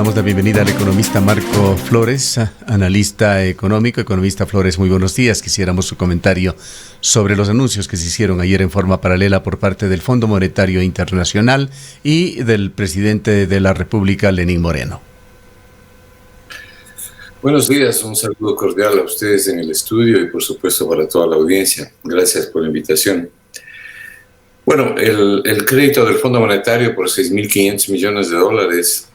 Damos la bienvenida al economista Marco Flores, analista económico. Economista Flores, muy buenos días. Quisiéramos su comentario sobre los anuncios que se hicieron ayer en forma paralela por parte del Fondo Monetario Internacional y del presidente de la República, Lenín Moreno. Buenos días, un saludo cordial a ustedes en el estudio y por supuesto para toda la audiencia. Gracias por la invitación. Bueno, el crédito del Fondo Monetario por $6.500 millones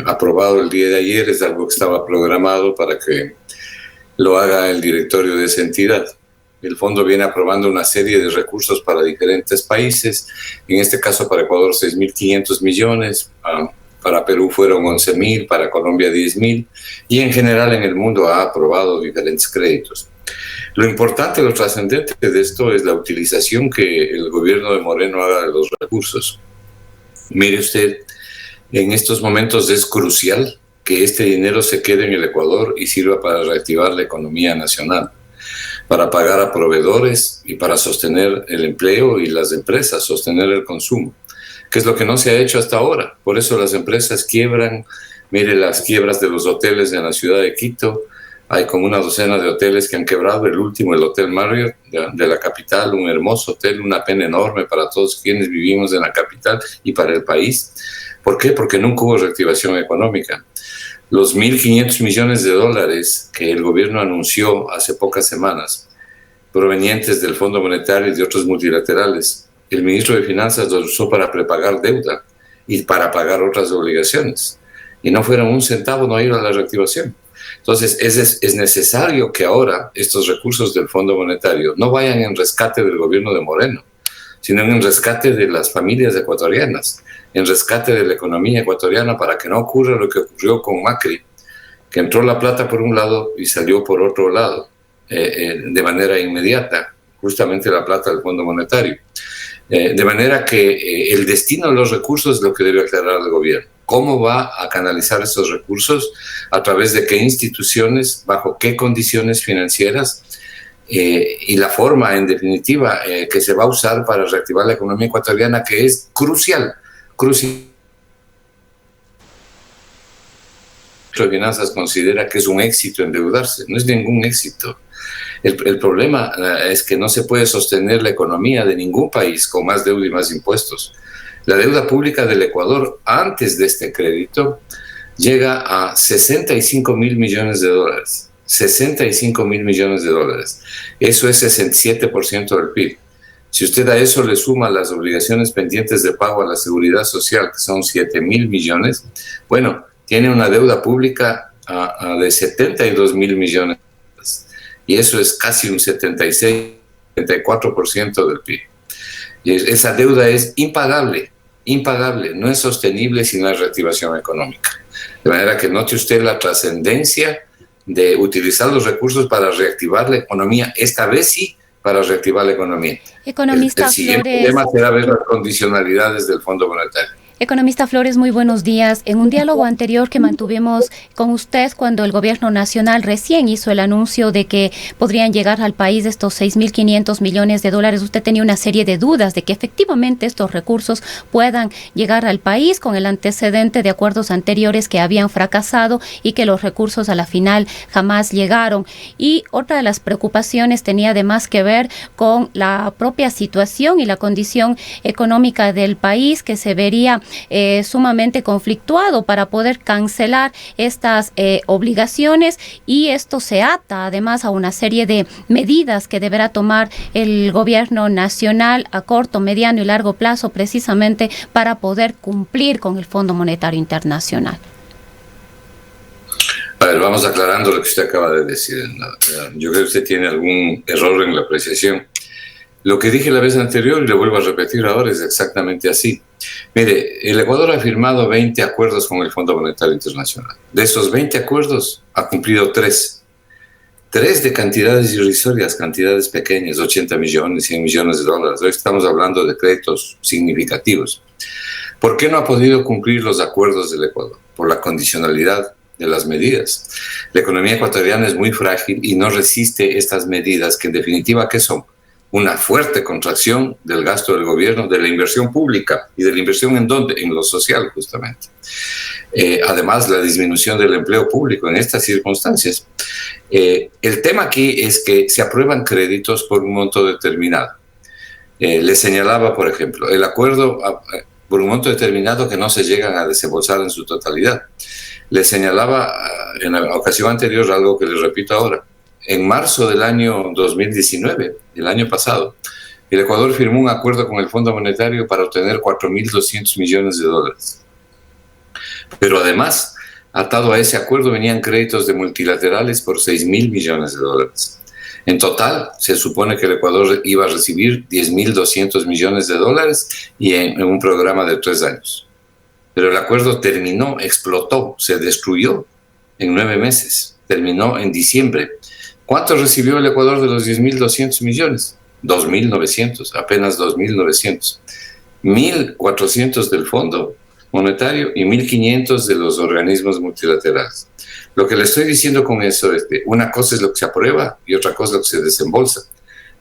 aprobado el día de ayer es algo que estaba programado para que lo haga el directorio de esa entidad. El fondo viene aprobando una serie de recursos para diferentes países, en este caso para Ecuador 6.500 millones, para Perú fueron 11.000, para Colombia 10.000 y en general en el mundo ha aprobado diferentes créditos. Lo importante, lo trascendente de esto es la utilización que el gobierno de Moreno haga de los recursos. Mire usted, en estos momentos es crucial que este dinero se quede en el Ecuador y sirva para reactivar la economía nacional, para pagar a proveedores y para sostener el empleo y las empresas, sostener el consumo, que es lo que no se ha hecho hasta ahora. Por eso las empresas quiebran. Mire las quiebras de los hoteles en la ciudad de Quito. Hay como una docena de hoteles que han quebrado. El último, el Hotel Marriott de la capital, un hermoso hotel, una pena enorme para todos quienes vivimos en la capital y para el país. ¿Por qué? Porque nunca hubo reactivación económica. Los $1.500 millones que el gobierno anunció hace pocas semanas, provenientes del Fondo Monetario y de otros multilaterales, el ministro de Finanzas los usó para prepagar deuda y para pagar otras obligaciones. Y no fueron un centavo, no ha ido a la reactivación. Entonces, es necesario que ahora estos recursos del Fondo Monetario no vayan en rescate del gobierno de Moreno, sino en rescate de las familias ecuatorianas, en rescate de la economía ecuatoriana, para que no ocurra lo que ocurrió con Macri, que entró la plata por un lado y salió por otro lado, de manera inmediata, justamente la plata del Fondo Monetario. De manera que el destino de los recursos es lo que debe aclarar el gobierno. ¿Cómo va a canalizar esos recursos? ¿A través de qué instituciones? ¿Bajo qué condiciones financieras? Y la forma, en definitiva, que se va a usar para reactivar la economía ecuatoriana, que es crucial. La Finanzas considera que es un éxito endeudarse. No es ningún éxito. El problema es que no se puede sostener la economía de ningún país con más deuda y más impuestos. La deuda pública del Ecuador, antes de este crédito, llega a $65.000 millones. $65.000 millones. Eso es 67% del PIB. Si usted a eso le suma las obligaciones pendientes de pago a la seguridad social, que son 7.000 millones, bueno, tiene una deuda pública de 72.000 millones. Y eso es casi un 74% del PIB. Y esa deuda es impagable, no es sostenible sin la reactivación económica. De manera que note usted la trascendencia de utilizar los recursos para reactivar la economía, esta vez sí, para reactivar la economía. Economista el siguiente Flores, tema será ver las condicionalidades del Fondo Monetario. Economista Flores, muy buenos días. En un diálogo anterior que mantuvimos con usted cuando el gobierno nacional recién hizo el anuncio de que podrían llegar al país estos $6.500 millones, usted tenía una serie de dudas de que efectivamente estos recursos puedan llegar al país, con el antecedente de acuerdos anteriores que habían fracasado y que los recursos a la final jamás llegaron. Y otra de las preocupaciones tenía además que ver con la propia situación y la condición económica del país, que se vería sumamente conflictuado para poder cancelar estas obligaciones, y esto se ata además a una serie de medidas que deberá tomar el gobierno nacional a corto, mediano y largo plazo, precisamente para poder cumplir con el Fondo Monetario Internacional. A ver, vamos aclarando lo que usted acaba de decir. Yo creo que usted tiene algún error en la apreciación. Lo que dije la vez anterior y lo vuelvo a repetir ahora es exactamente así. Mire, el Ecuador ha firmado 20 acuerdos con el Fondo Monetario Internacional. De esos 20 acuerdos ha cumplido 3. 3 de cantidades irrisorias, cantidades pequeñas, 80 millones, 100 millones de dólares. Hoy estamos hablando de créditos significativos. ¿Por qué no ha podido cumplir los acuerdos del Ecuador? Por la condicionalidad de las medidas. La economía ecuatoriana es muy frágil y no resiste estas medidas que, en definitiva, ¿qué son? una fuerte contracción del gasto del gobierno, de la inversión pública. ¿Y de la inversión en dónde? En lo social, justamente. Además, la disminución del empleo público en estas circunstancias. El tema aquí es que se aprueban créditos por un monto determinado. Le señalaba, por ejemplo, el acuerdo por un monto determinado que no se llegan a desembolsar en su totalidad. Le señalaba en la ocasión anterior algo que les repito ahora. En marzo del año 2019, el año pasado, el Ecuador firmó un acuerdo con el Fondo Monetario para obtener 4.200 millones de dólares. Pero además, atado a ese acuerdo venían créditos de multilaterales por 6.000 millones de dólares. En total, se supone que el Ecuador iba a recibir 10.200 millones de dólares y en un programa de 3 años. Pero el acuerdo terminó, explotó, se destruyó en 9 meses. Terminó en diciembre. ¿Cuánto recibió el Ecuador de los 10.200 millones? 2.900, apenas 2.900. 1.400 del Fondo Monetario y 1.500 de los organismos multilaterales. Lo que le estoy diciendo con eso es que una cosa es lo que se aprueba y otra cosa es lo que se desembolsa.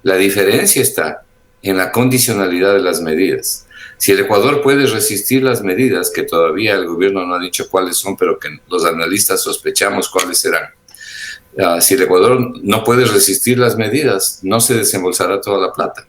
La diferencia está en la condicionalidad de las medidas. Si el Ecuador puede resistir las medidas, que todavía el gobierno no ha dicho cuáles son, pero que los analistas sospechamos cuáles serán. Si el Ecuador no puede resistir las medidas, no se desembolsará toda la plata.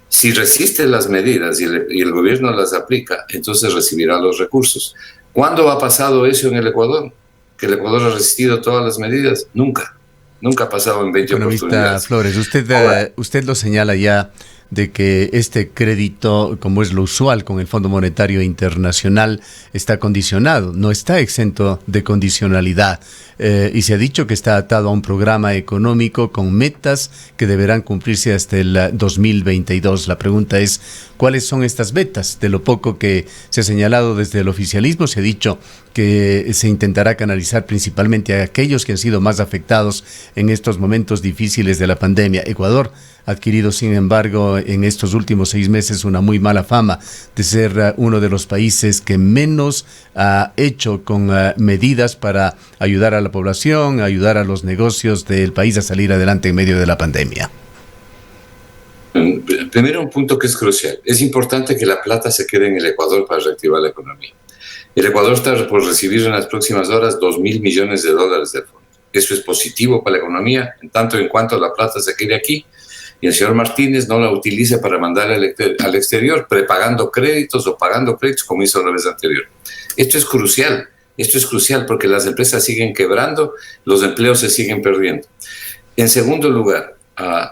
Si resiste las medidas y el gobierno las aplica, entonces recibirá los recursos. ¿Cuándo ha pasado eso en el Ecuador? ¿Que el Ecuador ha resistido todas las medidas? Nunca. Nunca ha pasado en 20 oportunidades. Flores, usted lo señala ya de que este crédito, como es lo usual con el Fondo Monetario Internacional, está condicionado, no está exento de condicionalidad. Y se ha dicho que está atado a un programa económico con metas que deberán cumplirse hasta el 2022. La pregunta es, ¿cuáles son estas metas? De lo poco que se ha señalado desde el oficialismo, se ha dicho que se intentará canalizar principalmente a aquellos que han sido más afectados en estos momentos difíciles de la pandemia. Ecuador ha adquirido, sin embargo, en estos últimos 6 meses una muy mala fama de ser uno de los países que menos ha hecho con medidas para ayudar a la población, ayudar a los negocios del país a salir adelante en medio de la pandemia. Primero, un punto que es crucial. Es importante que la plata se quede en el Ecuador para reactivar la economía. El Ecuador está por recibir en las próximas horas 2.000 millones de dólares del fondo. Eso es positivo para la economía, en tanto en cuanto la plata se quede aquí y el señor Martínez no la utilice para mandar al exterior, prepagando créditos o pagando créditos como hizo la vez anterior. Esto es crucial porque las empresas siguen quebrando, los empleos se siguen perdiendo. En segundo lugar,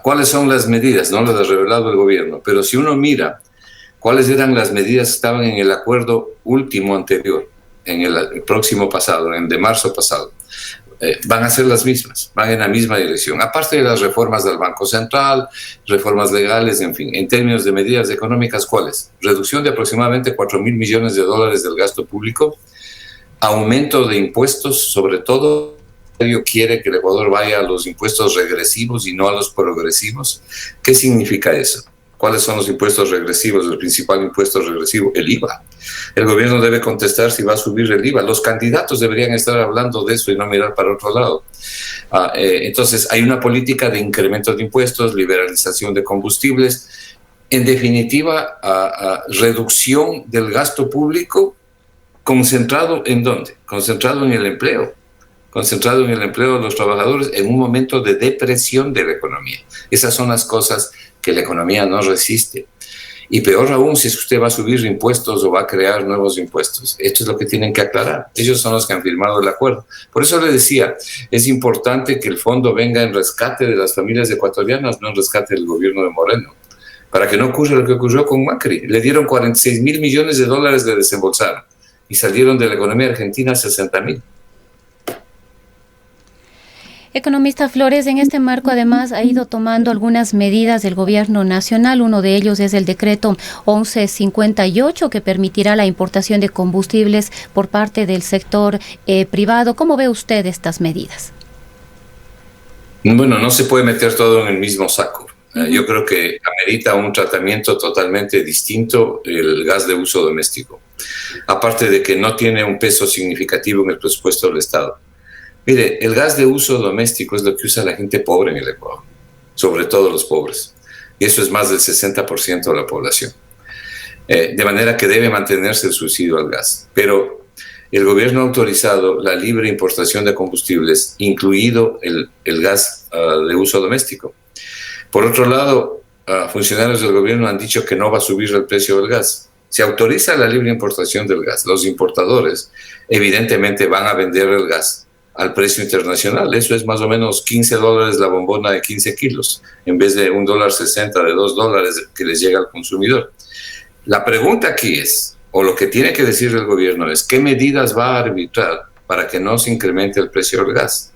¿cuáles son las medidas? No las ha revelado el gobierno, pero si uno mira cuáles eran las medidas que estaban en el acuerdo último anterior, en el próximo pasado, en el de marzo pasado, van a ser las mismas, van en la misma dirección. Aparte de las reformas del Banco Central, reformas legales, en fin, en términos de medidas económicas, ¿cuáles? Reducción de aproximadamente 4.000 millones de dólares del gasto público, aumento de impuestos, sobre todo, quiere que el Ecuador vaya a los impuestos regresivos y no a los progresivos. ¿Qué significa eso? ¿Cuáles son los impuestos regresivos? El principal impuesto regresivo, el IVA. El gobierno debe contestar si va a subir el IVA. Los candidatos deberían estar hablando de eso y no mirar para otro lado. Entonces, hay una política de incremento de impuestos, liberalización de combustibles. En definitiva, reducción del gasto público concentrado ¿en dónde? Concentrado en el empleo. Concentrado en el empleo de los trabajadores en un momento de depresión de la economía. Esas son las cosas que la economía no resiste. Y peor aún si usted va a subir impuestos o va a crear nuevos impuestos. Esto es lo que tienen que aclarar. Ellos son los que han firmado el acuerdo. Por eso le decía, es importante que el fondo venga en rescate de las familias ecuatorianas, no en rescate del gobierno de Moreno, para que no ocurra lo que ocurrió con Macri. Le dieron 46.000 millones de dólares de desembolsar y salieron de la economía argentina 60.000. Economista Flores, en este marco además ha ido tomando algunas medidas del gobierno nacional. Uno de ellos es el decreto 1158 que permitirá la importación de combustibles por parte del sector privado. ¿Cómo ve usted estas medidas? Bueno, no se puede meter todo en el mismo saco. Yo creo que amerita un tratamiento totalmente distinto el gas de uso doméstico. Aparte de que no tiene un peso significativo en el presupuesto del Estado. Mire, el gas de uso doméstico es lo que usa la gente pobre en el Ecuador, sobre todo los pobres. y eso es más del 60% de la población. De manera que debe mantenerse el subsidio al gas. Pero el gobierno ha autorizado la libre importación de combustibles, incluido el gas de uso doméstico. Por otro lado, funcionarios del gobierno han dicho que no va a subir el precio del gas. Se autoriza la libre importación del gas. Los importadores evidentemente van a vender el gas al precio internacional. Eso es más o menos $15 la bombona de 15 kilos, en vez de $1.60, de $2 que les llega al consumidor. La pregunta aquí es, o lo que tiene que decir el gobierno es, ¿qué medidas va a arbitrar para que no se incremente el precio del gas?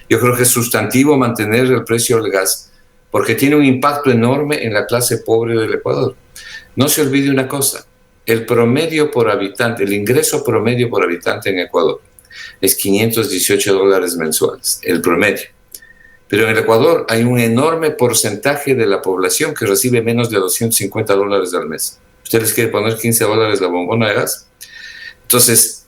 Yo creo que es sustantivo mantener el precio del gas porque tiene un impacto enorme en la clase pobre del Ecuador. No se olvide una cosa, el promedio por habitante, el ingreso promedio por habitante en Ecuador es $518 mensuales, el promedio. Pero en el Ecuador hay un enorme porcentaje de la población que recibe menos de $250 al mes. ¿Usted les quiere poner $15 la bombona de gas? Entonces,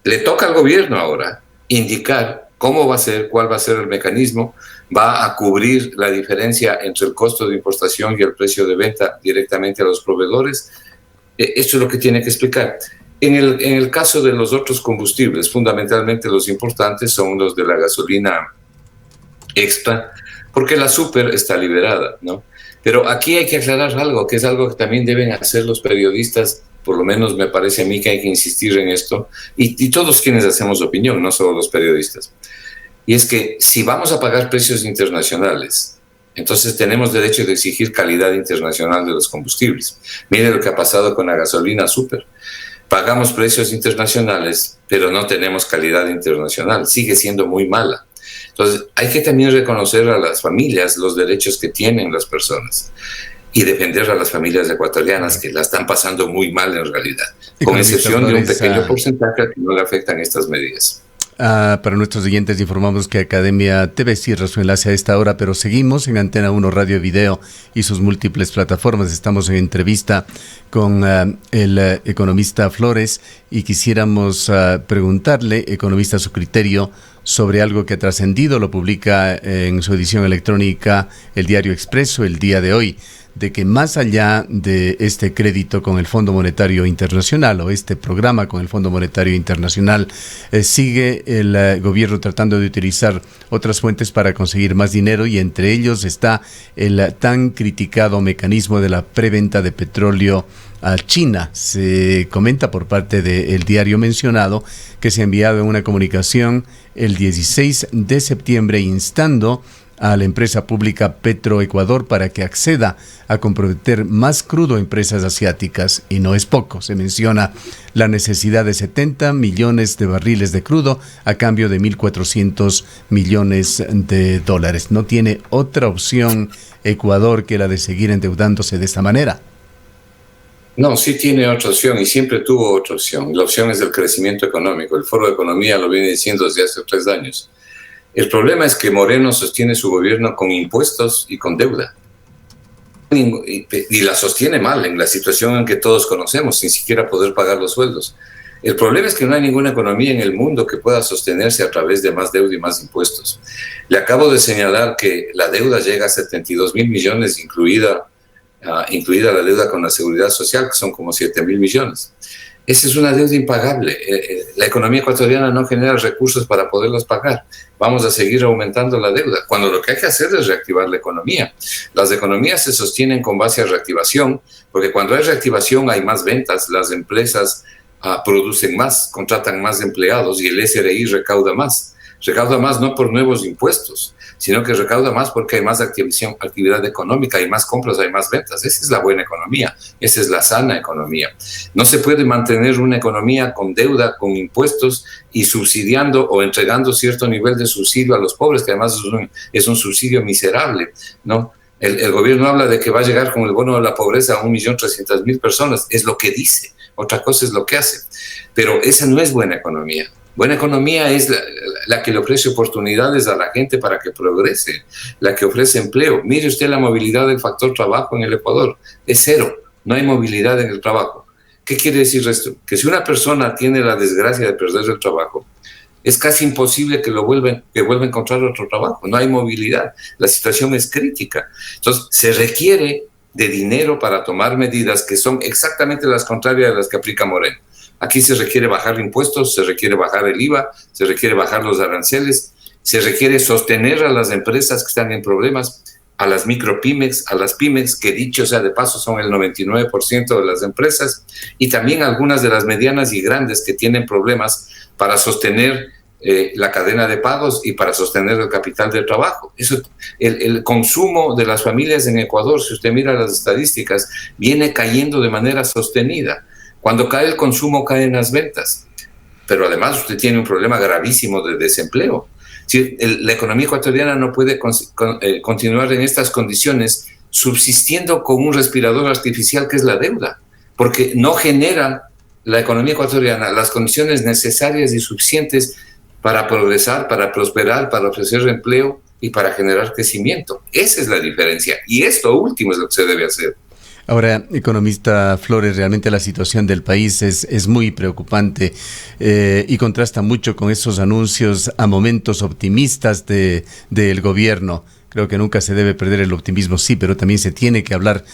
le toca al gobierno ahora indicar cómo va a ser, cuál va a ser el mecanismo, va a cubrir la diferencia entre el costo de importación y el precio de venta directamente a los proveedores. Esto es lo que tiene que explicar. En el caso de los otros combustibles, fundamentalmente los importantes son los de la gasolina extra, porque la super está liberada, ¿no? Pero aquí hay que aclarar algo, que es algo que también deben hacer los periodistas, por lo menos me parece a mí que hay que insistir en esto, y todos quienes hacemos opinión, no solo los periodistas. Y es que si vamos a pagar precios internacionales, entonces tenemos derecho de exigir calidad internacional de los combustibles. Mire lo que ha pasado con la gasolina super. Pagamos precios internacionales, pero no tenemos calidad internacional. Sigue siendo muy mala. Entonces, hay que también reconocer a las familias los derechos que tienen las personas y defender a las familias ecuatorianas que la están pasando muy mal en realidad, con excepción de un pequeño porcentaje que no le afectan estas medidas. Para nuestros oyentes informamos que Academia TV cierra su enlace a esta hora, pero seguimos en Antena 1 Radio Video y sus múltiples plataformas. Estamos en entrevista con el economista Flores y quisiéramos preguntarle, economista, su criterio sobre algo que ha trascendido. Lo publica en su edición electrónica el diario Expreso el día de hoy, de que más allá de este crédito con el Fondo Monetario Internacional o este programa con el Fondo Monetario Internacional, sigue el gobierno tratando de utilizar otras fuentes para conseguir más dinero, y entre ellos está el tan criticado mecanismo de la preventa de petróleo a China. Se comenta por parte del diario mencionado que se ha enviado una comunicación el 16 de septiembre instando a la empresa pública Petroecuador para que acceda a comprometer más crudo a empresas asiáticas, y no es poco. Se menciona la necesidad de 70 millones de barriles de crudo a cambio de 1.400 millones de dólares. ¿No tiene otra opción Ecuador que la de seguir endeudándose de esta manera? No, sí tiene otra opción y siempre tuvo otra opción. La opción es el crecimiento económico. El Foro de Economía lo viene diciendo desde hace 3 años. El problema es que Moreno sostiene su gobierno con impuestos y con deuda. Y la sostiene mal en la situación en que todos conocemos, sin siquiera poder pagar los sueldos. El problema es que no hay ninguna economía en el mundo que pueda sostenerse a través de más deuda y más impuestos. Le acabo de señalar que la deuda llega a 72.000 millones, incluida la deuda con la Seguridad Social, que son como 7.000 millones. Esa es una deuda impagable. La economía ecuatoriana no genera recursos para poderlos pagar. Vamos a seguir aumentando la deuda, cuando lo que hay que hacer es reactivar la economía. Las economías se sostienen con base a reactivación, porque cuando hay reactivación hay más ventas, las empresas producen más, contratan más empleados y el SRI recauda más. Recauda más no por nuevos impuestos, sino que recauda más porque hay más actividad económica, hay más compras, hay más ventas. Esa es la buena economía, esa es la sana economía. No se puede mantener una economía con deuda, con impuestos y subsidiando o entregando cierto nivel de subsidio a los pobres, que además es un subsidio miserable, ¿no? El gobierno habla de que va a llegar con el bono de la pobreza a 1.300.000 personas, es lo que dice, otra cosa es lo que hace. Pero esa no es buena economía. Buena economía es la que le ofrece oportunidades a la gente para que progrese, la que ofrece empleo. Mire usted la movilidad del factor trabajo en el Ecuador, es 0, no hay movilidad en el trabajo. ¿Qué quiere decir esto? Que si una persona tiene la desgracia de perder el trabajo, es casi imposible que vuelva a encontrar otro trabajo. No hay movilidad. La situación es crítica. Entonces, se requiere de dinero para tomar medidas que son exactamente las contrarias de las que aplica Moreno. Aquí se requiere bajar impuestos, se requiere bajar el IVA, se requiere bajar los aranceles, se requiere sostener a las empresas que están en problemas, a las micropymes, a las pymes, que dicho sea de paso son el 99% de las empresas, y también algunas de las medianas y grandes que tienen problemas para sostener la cadena de pagos y para sostener el capital de trabajo. Eso, el consumo de las familias en Ecuador, si usted mira las estadísticas, viene cayendo de manera sostenida. Cuando cae el consumo, caen las ventas. Pero además usted tiene un problema gravísimo de desempleo. Si la economía ecuatoriana no puede continuar en estas condiciones subsistiendo con un respirador artificial que es la deuda, porque no genera la economía ecuatoriana las condiciones necesarias y suficientes para progresar, para prosperar, para ofrecer empleo y para generar crecimiento. Esa es la diferencia, y esto último es lo que se debe hacer. Ahora, economista Flores, realmente la situación del país es muy preocupante y contrasta mucho con esos anuncios a momentos optimistas del gobierno. Creo que nunca se debe perder el optimismo, sí, pero también se tiene que hablar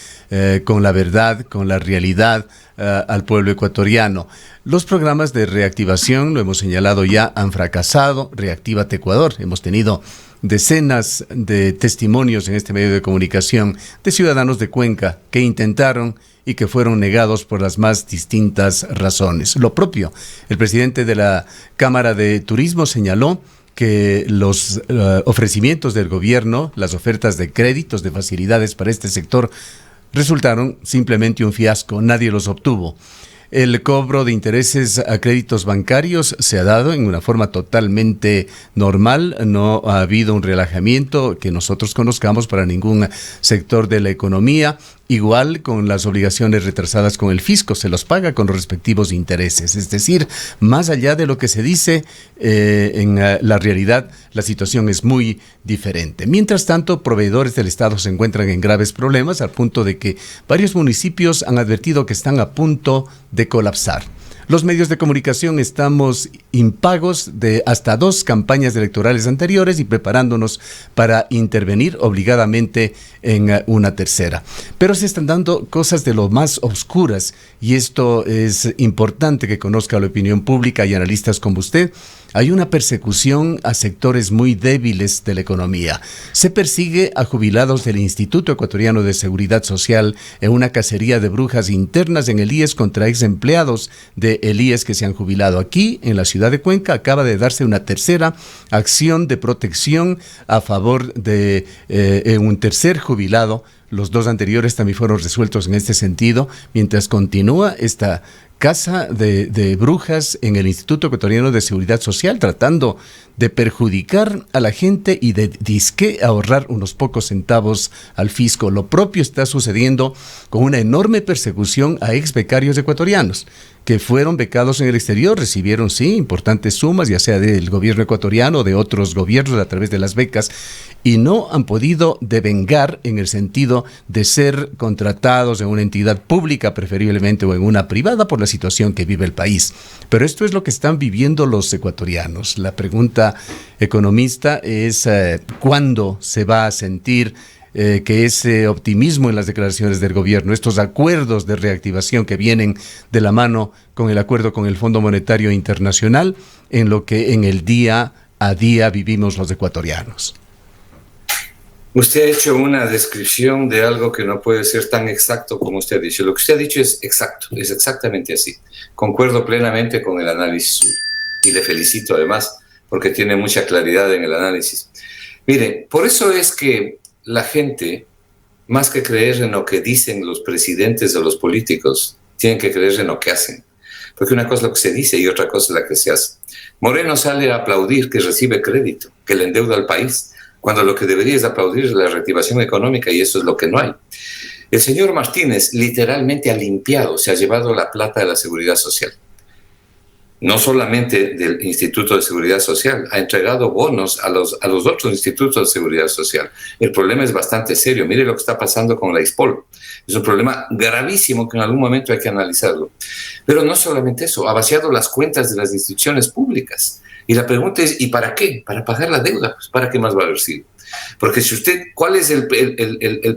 con la verdad, con la realidad al pueblo ecuatoriano. Los programas de reactivación, lo hemos señalado ya, han fracasado. Reactívate Ecuador. Hemos tenido decenas de testimonios en este medio de comunicación de ciudadanos de Cuenca que intentaron y que fueron negados por las más distintas razones. Lo propio, el presidente de la Cámara de Turismo señaló que los ofrecimientos del gobierno, las ofertas de créditos, de facilidades para este sector, resultaron simplemente un fiasco, nadie los obtuvo. El cobro de intereses a créditos bancarios se ha dado en una forma totalmente normal, no ha habido un relajamiento que nosotros conozcamos para ningún sector de la economía. Igual con las obligaciones retrasadas con el fisco, se los paga con los respectivos intereses. Es decir, más allá de lo que se dice, en la realidad la situación es muy diferente. Mientras tanto, proveedores del Estado se encuentran en graves problemas al punto de que varios municipios han advertido que están a punto de colapsar. Los medios de comunicación estamos impagos de hasta 2 campañas electorales anteriores y preparándonos para intervenir obligadamente en una tercera. Pero se están dando cosas de lo más oscuras y esto es importante que conozca la opinión pública y analistas como usted. Hay una persecución a sectores muy débiles de la economía. Se persigue a jubilados del Instituto Ecuatoriano de Seguridad Social en una cacería de brujas internas en el IES contra ex empleados del IES que se han jubilado. Aquí, en la ciudad de Cuenca, acaba de darse una tercera acción de protección a favor de un tercer jubilado. Los 2 anteriores también fueron resueltos en este sentido, mientras continúa esta casa de brujas en el Instituto Ecuatoriano de Seguridad Social, tratando de perjudicar a la gente y de disque ahorrar unos pocos centavos al fisco. Lo propio está sucediendo con una enorme persecución a ex becarios ecuatorianos que fueron becados en el exterior, recibieron, sí, importantes sumas, ya sea del gobierno ecuatoriano o de otros gobiernos a través de las becas, y no han podido devengar en el sentido de ser contratados en una entidad pública, preferiblemente, o en una privada, por la situación que vive el país. Pero esto es lo que están viviendo los ecuatorianos. La pregunta, economista, es ¿cuándo se va a sentir que ese optimismo en las declaraciones del gobierno, estos acuerdos de reactivación que vienen de la mano con el acuerdo con el Fondo Monetario Internacional, en lo que en el día a día vivimos los ecuatorianos? Usted ha hecho una descripción de algo que no puede ser tan exacto como usted ha dicho. Lo que usted ha dicho es exacto, es exactamente así. Concuerdo plenamente con el análisis suyo y le felicito además porque tiene mucha claridad en el análisis. Mire, por eso es que la gente, más que creer en lo que dicen los presidentes o los políticos, tienen que creer en lo que hacen. Porque una cosa es lo que se dice y otra cosa es la que se hace. Moreno sale a aplaudir que recibe crédito, que le endeuda al país, cuando lo que debería es aplaudir la reactivación económica, y eso es lo que no hay. El señor Martínez literalmente ha limpiado, se ha llevado la plata de la seguridad social. No solamente del Instituto de Seguridad Social, ha entregado bonos a los otros institutos de seguridad social. El problema es bastante serio. Mire lo que está pasando con la ISPOL. Es un problema gravísimo que en algún momento hay que analizarlo. Pero no solamente eso, ha vaciado las cuentas de las instituciones públicas. Y la pregunta es, ¿y para qué? Para pagar la deuda. Pues, ¿para qué más va a haber sido? Porque si usted, ¿cuál es el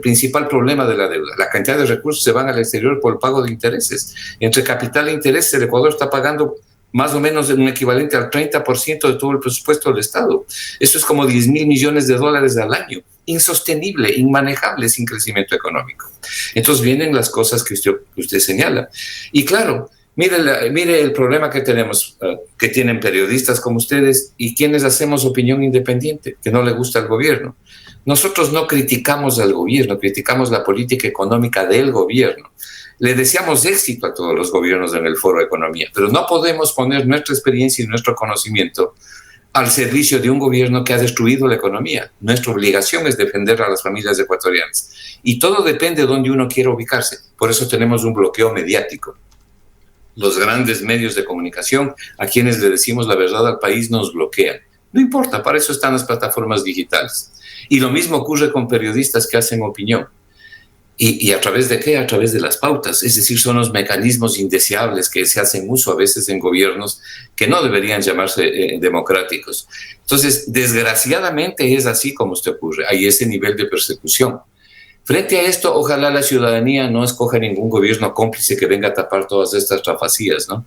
principal problema de la deuda? La cantidad de recursos se van al exterior por el pago de intereses. Entre capital e intereses, el Ecuador está pagando más o menos un equivalente al 30% de todo el presupuesto del Estado. Eso es como 10.000 millones de dólares al año. Insostenible, inmanejable sin crecimiento económico. Entonces vienen las cosas que usted señala. Y claro, mire el problema que tenemos, que tienen periodistas como ustedes y quienes hacemos opinión independiente, que no le gusta al gobierno. Nosotros no criticamos al gobierno, criticamos la política económica del gobierno. Le deseamos éxito a todos los gobiernos en el Foro de Economía, pero no podemos poner nuestra experiencia y nuestro conocimiento al servicio de un gobierno que ha destruido la economía. Nuestra obligación es defender a las familias ecuatorianas. Y todo depende de dónde uno quiera ubicarse. Por eso tenemos un bloqueo mediático. Los grandes medios de comunicación, a quienes le decimos la verdad al país, nos bloquean. No importa, para eso están las plataformas digitales. Y lo mismo ocurre con periodistas que hacen opinión. ¿Y a través de qué? A través de las pautas. Es decir, son los mecanismos indeseables que se hacen uso a veces en gobiernos que no deberían llamarse democráticos. Entonces, desgraciadamente es así como usted ocurre. Hay ese nivel de persecución. Frente a esto, ojalá la ciudadanía no escoja ningún gobierno cómplice que venga a tapar todas estas trafacías, ¿no?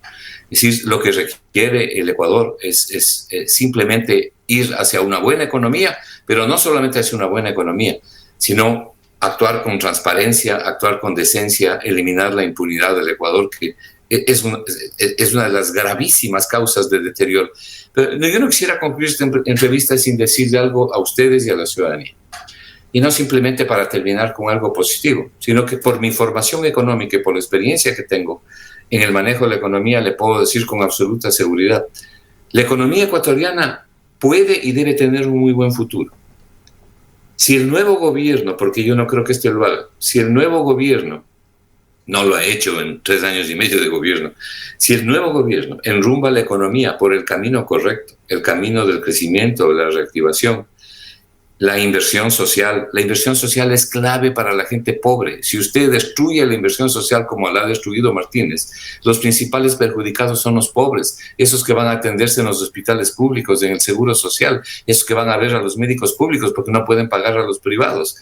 Es decir, lo que requiere el Ecuador es simplemente ir hacia una buena economía, pero no solamente hacia una buena economía, sino actuar con transparencia, actuar con decencia, eliminar la impunidad del Ecuador, que es una de las gravísimas causas de deterioro. Pero yo no quisiera concluir esta entrevista sin decirle algo a ustedes y a la ciudadanía. Y no simplemente para terminar con algo positivo, sino que por mi formación económica y por la experiencia que tengo en el manejo de la economía, le puedo decir con absoluta seguridad, la economía ecuatoriana puede y debe tener un muy buen futuro. Si el nuevo gobierno, porque yo no creo que este lo haga, si el nuevo gobierno no lo ha hecho en 3 años y medio de gobierno, si el nuevo gobierno enrumba la economía por el camino correcto, el camino del crecimiento, de la reactivación, la inversión social es clave para la gente pobre. Si usted destruye la inversión social como la ha destruido Martínez, los principales perjudicados son los pobres, esos que van a atenderse en los hospitales públicos, en el seguro social, esos que van a ver a los médicos públicos porque no pueden pagar a los privados,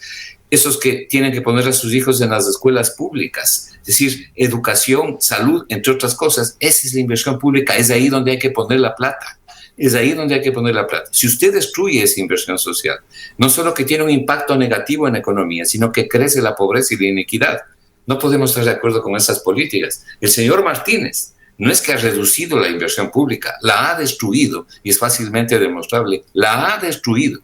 esos que tienen que poner a sus hijos en las escuelas públicas, es decir, educación, salud, entre otras cosas. Esa es la inversión pública, es ahí donde hay que poner la plata. Es ahí donde hay que poner la plata. Si usted destruye esa inversión social, no solo que tiene un impacto negativo en la economía, sino que crece la pobreza y la inequidad. No podemos estar de acuerdo con esas políticas. El señor Martínez no es que ha reducido la inversión pública, la ha destruido, y es fácilmente demostrable, la ha destruido.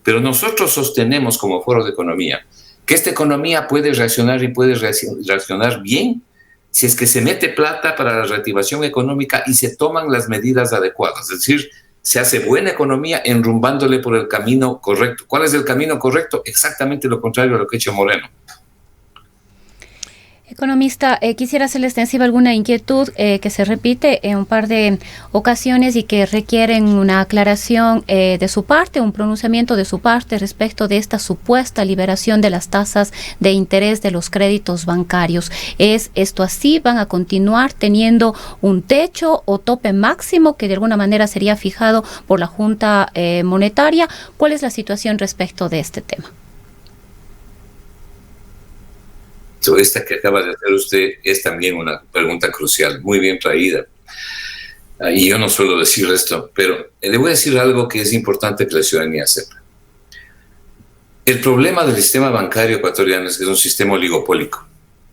Pero nosotros sostenemos como Foro de Economía que esta economía puede reaccionar y puede reaccionar bien si es que se mete plata para la reactivación económica y se toman las medidas adecuadas. Es decir, se hace buena economía enrumbándole por el camino correcto. ¿Cuál es el camino correcto? Exactamente lo contrario a lo que ha hecho Moreno. Economista, quisiera hacerle extensiva alguna inquietud que se repite en un par de ocasiones y que requieren una aclaración de su parte, un pronunciamiento de su parte respecto de esta supuesta liberación de las tasas de interés de los créditos bancarios. ¿Es esto así? ¿Van a continuar teniendo un techo o tope máximo que de alguna manera sería fijado por la Junta Monetaria? ¿Cuál es la situación respecto de este tema? Esta que acaba de hacer usted es también una pregunta crucial, muy bien traída. Y yo no suelo decir esto, pero le voy a decir algo que es importante que la ciudadanía sepa. El problema del sistema bancario ecuatoriano es que es un sistema oligopólico.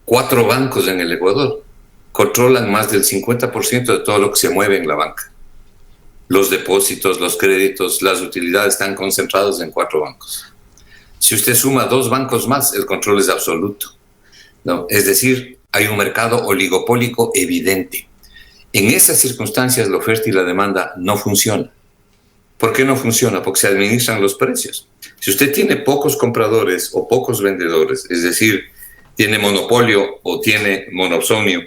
4 bancos en el Ecuador controlan más del 50% de todo lo que se mueve en la banca. Los depósitos, los créditos, las utilidades están concentrados en 4 bancos. Si usted suma 2 bancos más, el control es absoluto. ¿No? Es decir, hay un mercado oligopólico evidente. En esas circunstancias, la oferta y la demanda no funcionan. ¿Por qué no funciona? Porque se administran los precios. Si usted tiene pocos compradores o pocos vendedores, es decir, tiene monopolio o tiene monopsonio,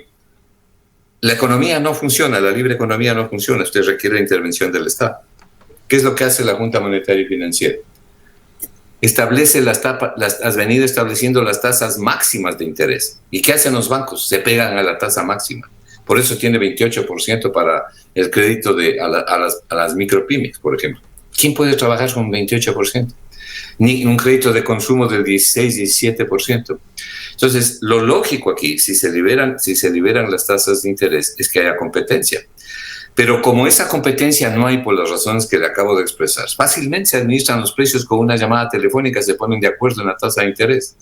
la economía no funciona, la libre economía no funciona. Usted requiere la intervención del Estado. ¿Qué es lo que hace la Junta Monetaria y Financiera? Establece has venido estableciendo las tasas máximas de interés. ¿Y qué hacen los bancos? Se pegan a la tasa máxima. Por eso tiene 28% para el crédito a las micropymes, por ejemplo. ¿Quién puede trabajar con 28%? Ni un crédito de consumo del 16-17%. Entonces, lo lógico aquí, si se liberan las tasas de interés, es que haya competencia. Pero como esa competencia no hay por las razones que le acabo de expresar, fácilmente se administran los precios con una llamada telefónica, se ponen de acuerdo en la tasa de interés.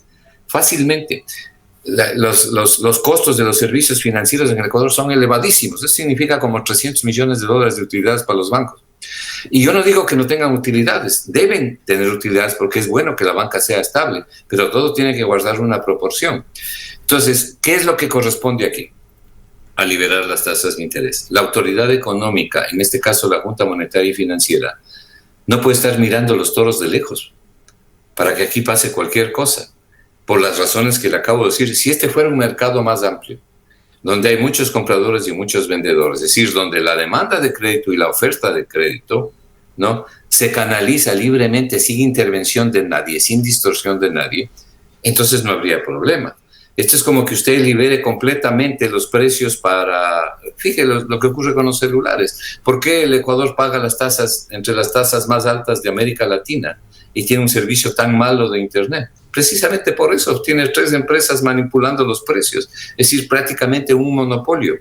Fácilmente. Los costos de los servicios financieros en el Ecuador son elevadísimos. Eso significa como $300 millones de utilidades para los bancos. Y yo no digo que no tengan utilidades, deben tener utilidades porque es bueno que la banca sea estable, pero todo tiene que guardar una proporción. Entonces, ¿qué es lo que corresponde aquí? A liberar las tasas de interés. La autoridad económica, en este caso la Junta Monetaria y Financiera, no puede estar mirando los toros de lejos para que aquí pase cualquier cosa, por las razones que le acabo de decir. Si este fuera un mercado más amplio, donde hay muchos compradores y muchos vendedores, es decir, donde la demanda de crédito y la oferta de crédito, ¿no?, se canaliza libremente sin intervención de nadie, sin distorsión de nadie, entonces no habría problema. Esto es como que usted libere completamente los precios para... Fíjese lo que ocurre con los celulares. ¿Por qué el Ecuador paga las tasas, entre las tasas más altas de América Latina, y tiene un servicio tan malo de Internet? Precisamente por eso tiene 3 empresas manipulando los precios, es decir, prácticamente un monopolio.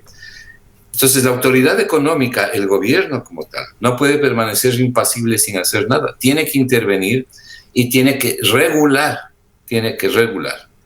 Entonces, la autoridad económica, el gobierno como tal, no puede permanecer impasible sin hacer nada. Tiene que intervenir y tiene que regular.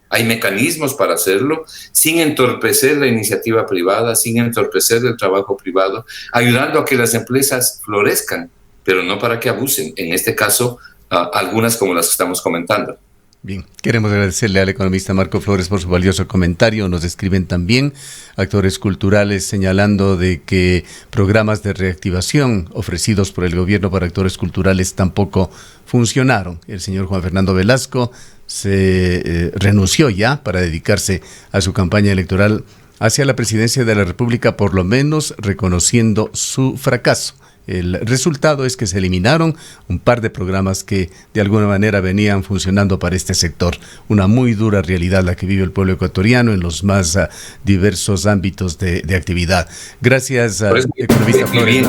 Hay mecanismos para hacerlo sin entorpecer la iniciativa privada, sin entorpecer el trabajo privado, ayudando a que las empresas florezcan, pero no para que abusen. En este caso, algunas como las que estamos comentando. Bien, queremos agradecerle al economista Marco Flores por su valioso comentario. Nos escriben también actores culturales señalando de que programas de reactivación ofrecidos por el gobierno para actores culturales tampoco funcionaron. El señor Juan Fernando Velasco se renunció ya para dedicarse a su campaña electoral hacia la presidencia de la República, por lo menos reconociendo su fracaso. El resultado es que se eliminaron un par de programas que de alguna manera venían funcionando para este sector. Una muy dura realidad la que vive el pueblo ecuatoriano en los más diversos ámbitos de actividad. Gracias, economista Flores.